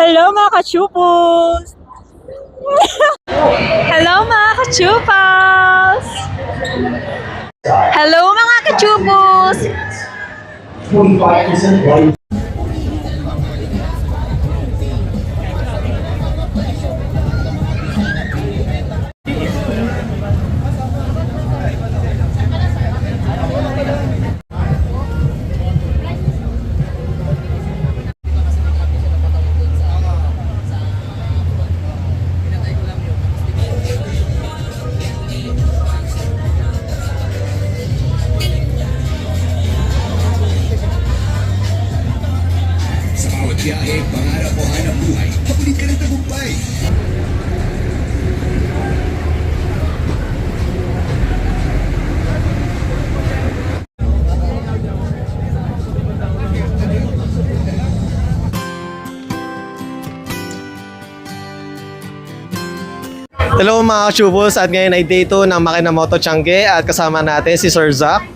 Hello mga kachupos! Hello mga kachupos! Hello mga kachupos! Biyahe, pangarap o hanap buhay, pakulit ka ng tagumpay. Hello mga kachubos, at ngayon ay day 2 ng Makinamoto Tiangge at kasama natin si Sir Zach.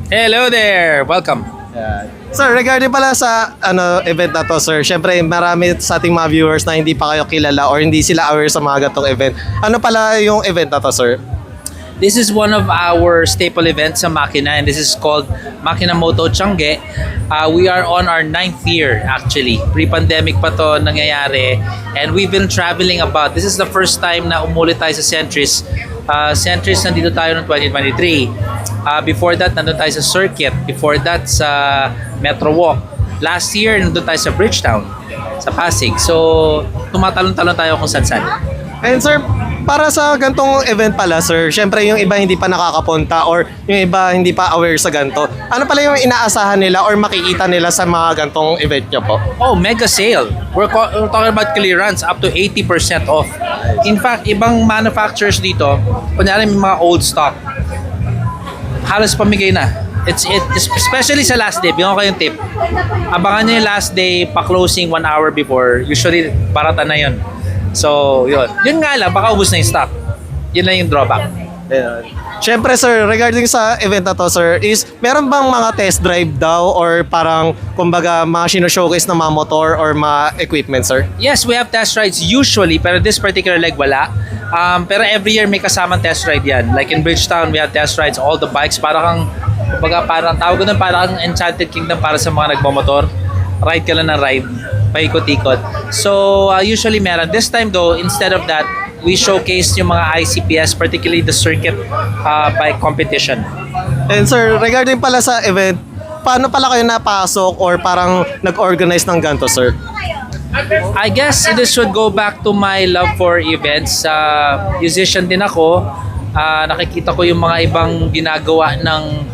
Hello there! Welcome! Sir, regarding pala sa event na to, sir, syempre marami sa ating mga viewers na hindi pa kayo kilala or hindi sila aware sa mga ganitong event. Ano pala yung event na to, sir? This is one of our staple events sa Makina, and this is called Makinamoto Tiangge. We are on our 9th year actually. Pre-pandemic pa to nangyayari, and we've been traveling about. This is the first time na umulit tayo sa Centris. Centris, nandito tayo noong 2023. Before that, nandun tayo sa Circuit. Before that, sa Metro Walk. Last year, nandun tayo sa Bridgetown, sa Pasig. So, tumatalon-talon tayo kung saan-saan. And sir, para sa gantong event pala, sir, syempre yung iba hindi pa nakakapunta or yung iba hindi pa aware sa ganto. Ano pala yung inaasahan nila or makikita nila sa mga gantong event nyo po? Oh, mega sale. We're talking about clearance up to 80% off. In fact, ibang manufacturers dito, kunyari may mga old stock, halos pamigay na. It's especially sa last day. Bigyan ko kayong tip. Abangan nyo yung last day, pa-closing 1 hour before. Usually, parata na yun. So, yun. Yun nga lang, baka ubus na yung stock. Yun lang yung drawback. Syempre sir, regarding sa event na to, sir, is meron bang mga test drive daw or parang kumbaga mga showcase na mga motor or mga equipment, sir? Yes, we have test rides usually, pero this particular leg wala. Pero every year may kasamang test ride yan. Like in Bridgetown, we have test rides, all the bikes. Parang tawag ko nun, parang Enchanted Kingdom para sa mga nagmamotor. Ride ka lang ng ride, paikot-ikot. So, usually meron. This time though, instead of that, we showcase yung mga ICPS, particularly the circuit bike competition. And sir, regarding pala sa event, paano pala kayo napasok or parang nag-organize ng ganito, sir? I guess this should go back to my love for events. Musician din ako. Nakikita ko yung mga ibang ginagawa ng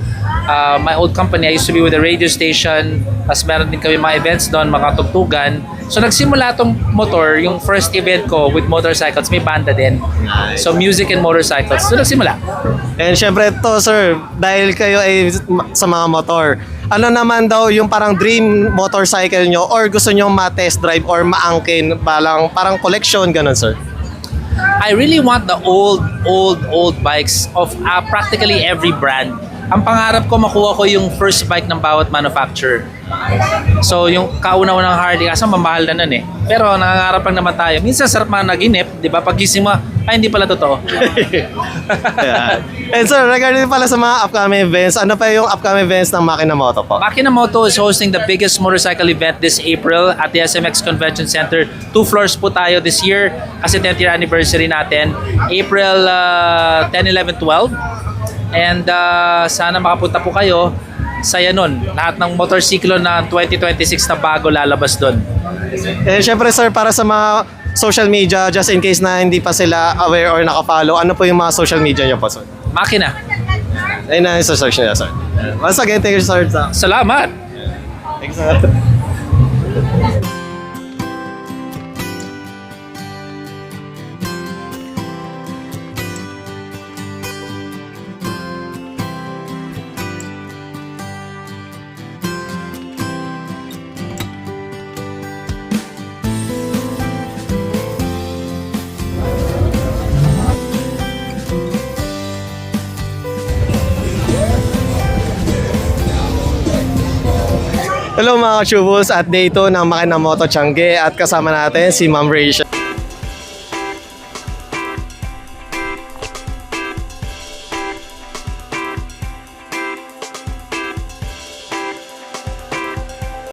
my old company. I used to be with a radio station. Tapos meron din kami mga events doon, mga tugtugan. So nagsimula tong motor, yung first event ko with motorcycles, may banda din. So music and motorcycles. So nagsimula. And syempre to, sir, dahil kayo ay sa mga motor, ano naman daw yung parang dream motorcycle nyo or gusto nyo ma-test drive or maangkin, parang collection, ganun, sir? I really want the old bikes of practically every brand. Ang pangarap ko, makuha ko yung first bike ng bawat manufacturer. So yung kauna-unang Harley, kasi mamahal na nun eh. Pero nangangarap lang naman tayo. Minsan sarap mga naginip, di ba? Pagkising mo, ay hindi pala totoo. Yeah. And sir, regarding pala sa mga upcoming events, ano pa yung upcoming events ng Makinamoto po? Makinamoto is hosting the biggest motorcycle event this April at the SMX Convention Center. 2 floors po tayo this year kasi 10th year anniversary natin. April 10, 11, 12. And sana makapunta po kayo. Saya nun. Lahat ng motorsiklo na 2026 na bago lalabas doon. Eh syempre sir, para sa mga social media, just in case na hindi pa sila aware or nakafollow, ano po yung mga social media nyo po, sir? Makina. Ayun na yung search nyo, sir. Once again, thank you, sir. Salamat! Thank you, sir. Hello mga ka-chubos, at day 2 ng Makina Moto Tiangge at kasama natin si Ma'am Rachel.